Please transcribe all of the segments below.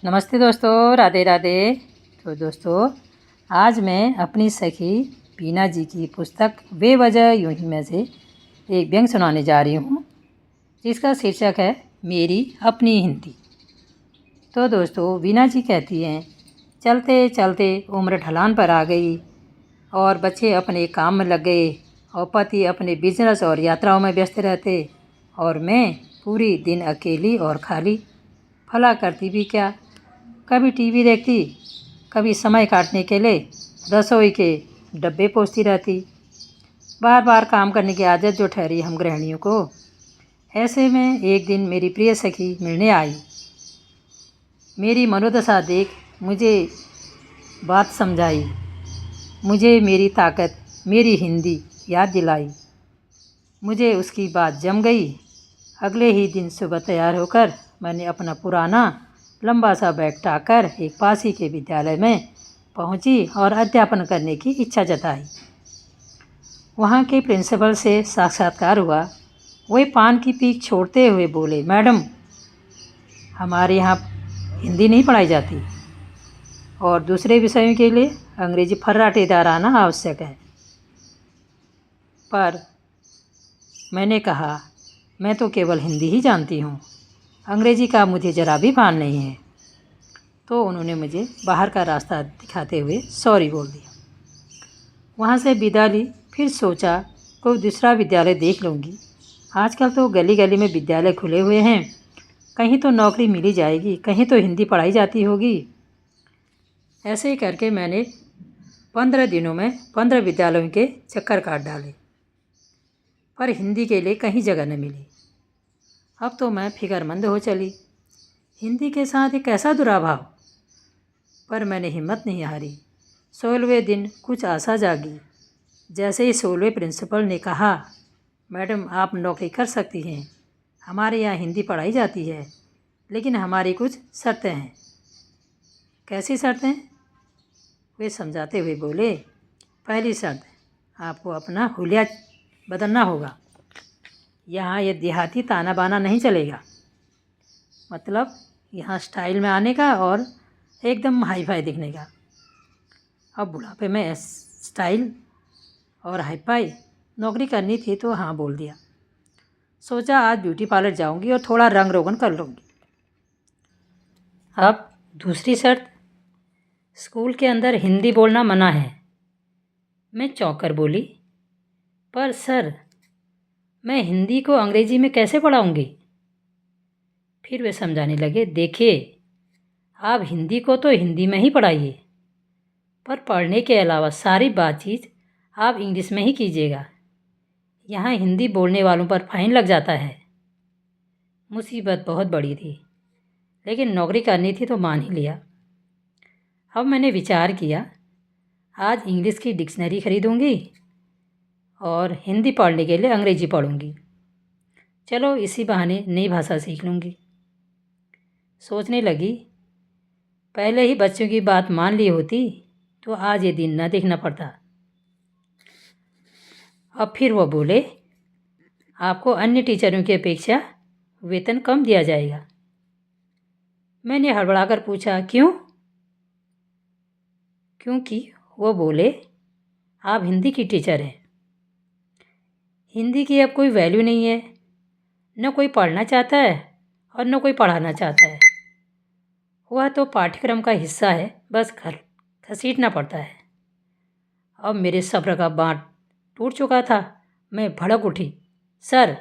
नमस्ते दोस्तों, राधे राधे। तो दोस्तों, आज मैं अपनी सखी बीना जी की पुस्तक बेवजह यूं ही में से एक व्यंग सुनाने जा रही हूँ, जिसका शीर्षक है मेरी अपनी हिंदी। तो दोस्तों, बीना जी कहती हैं, चलते चलते उम्र ढलान पर आ गई और बच्चे अपने काम में लग गए और पति अपने बिजनेस और यात्राओं में व्यस्त रहते और मैं पूरी दिन अकेली और खाली। भला करती भी क्या? कभी टीवी देखती, कभी समय काटने के लिए रसोई के डब्बे पोंछती रहती। बार बार काम करने की आदत जो ठहरी हम गृहिणियों को। ऐसे में एक दिन मेरी प्रिय सखी मिलने आई। मेरी मनोदशा देख मुझे बात समझाई, मुझे मेरी ताकत, मेरी हिंदी याद दिलाई। मुझे उसकी बात जम गई। अगले ही दिन सुबह तैयार होकर मैंने अपना पुराना लंबा सा बैग टाकर एक पास ही के विद्यालय में पहुंची और अध्यापन करने की इच्छा जताई। वहां के प्रिंसिपल से साक्षात्कार हुआ। वे पान की पीक छोड़ते हुए बोले, मैडम, हमारे यहाँ हिंदी नहीं पढ़ाई जाती और दूसरे विषयों के लिए अंग्रेजी फर्राटेदार आना आवश्यक है। पर मैंने कहा, मैं तो केवल हिंदी ही जानती हूँ, अंग्रेजी का मुझे ज़रा भी भान नहीं है। तो उन्होंने मुझे बाहर का रास्ता दिखाते हुए सॉरी बोल दिया। वहाँ से विदा ली। फिर सोचा कोई दूसरा विद्यालय देख लूँगी। आजकल तो गली गली में विद्यालय खुले हुए हैं, कहीं तो नौकरी मिली जाएगी, कहीं तो हिंदी पढ़ाई जाती होगी। ऐसे ही करके मैंने 15 दिनों में 15 विद्यालयों के चक्कर काट डाले, पर हिंदी के लिए कहीं जगह न मिली। अब तो मैं फिक्रमंद हो चली। हिंदी के साथ एक ऐसा दुराभाव, पर मैंने हिम्मत नहीं हारी। 16वें दिन कुछ आशा जागी। जैसे ही 16वें प्रिंसिपल ने कहा, मैडम, आप नौकरी कर सकती हैं, हमारे यहाँ हिंदी पढ़ाई जाती है, लेकिन हमारी कुछ शर्तें हैं। कैसी शर्तें? वे समझाते हुए बोले, पहली शर्त, आपको अपना हुलिया बदलना होगा। यहाँ ये देहाती ताना बाना नहीं चलेगा। मतलब यहाँ स्टाइल में आने का और एकदम हाई फाई दिखने का। अब बुढ़ापे में स्टाइल और हाई फाई नौकरी करनी थी तो हाँ बोल दिया। सोचा आज ब्यूटी पार्लर जाऊंगी और थोड़ा रंग रोगन कर लूँगी। अब दूसरी शर्त, स्कूल के अंदर हिंदी बोलना मना है। मैं चौंक कर बोली, पर सर, मैं हिंदी को अंग्रेजी में कैसे पढ़ाऊँगी? फिर वे समझाने लगे, देखिए, आप हिंदी को तो हिंदी में ही पढ़ाइए, पर पढ़ने के अलावा सारी बातचीत आप इंग्लिश में ही कीजिएगा। यहाँ हिंदी बोलने वालों पर फाइन लग जाता है। मुसीबत बहुत बड़ी थी, लेकिन नौकरी करनी थी तो मान ही लिया। अब मैंने विचार किया, आज इंग्लिश की डिक्शनरी खरीदूँगी और हिंदी पढ़ने के लिए अंग्रेजी पढ़ूँगी। चलो इसी बहाने नई भाषा सीख लूँगी। सोचने लगी, पहले ही बच्चों की बात मान ली होती तो आज ये दिन न देखना पड़ता। अब फिर वो बोले, आपको अन्य टीचरों की अपेक्षा वेतन कम दिया जाएगा। मैंने हड़बड़ाकर पूछा, क्यों? क्योंकि वो बोले, आप हिंदी की टीचर हैं, हिंदी की अब कोई वैल्यू नहीं है, न कोई पढ़ना चाहता है और न कोई पढ़ाना चाहता है। वह तो पाठ्यक्रम का हिस्सा है, बस घसीटना पड़ता है। अब मेरे सब्र का बाँध टूट चुका था। मैं भड़क उठी, सर,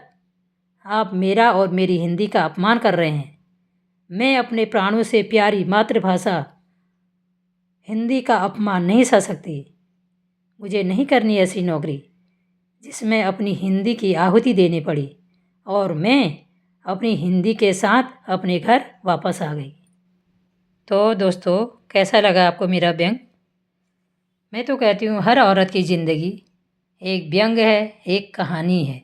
आप मेरा और मेरी हिंदी का अपमान कर रहे हैं। मैं अपने प्राणों से प्यारी मातृभाषा हिंदी का अपमान नहीं सह सकती। मुझे नहीं करनी ऐसी नौकरी जिसमें अपनी हिंदी की आहुति देनी पड़ी। और मैं अपनी हिंदी के साथ अपने घर वापस आ गई। तो दोस्तों, कैसा लगा आपको मेरा व्यंग? मैं तो कहती हूँ, हर औरत की ज़िंदगी एक व्यंग है, एक कहानी है।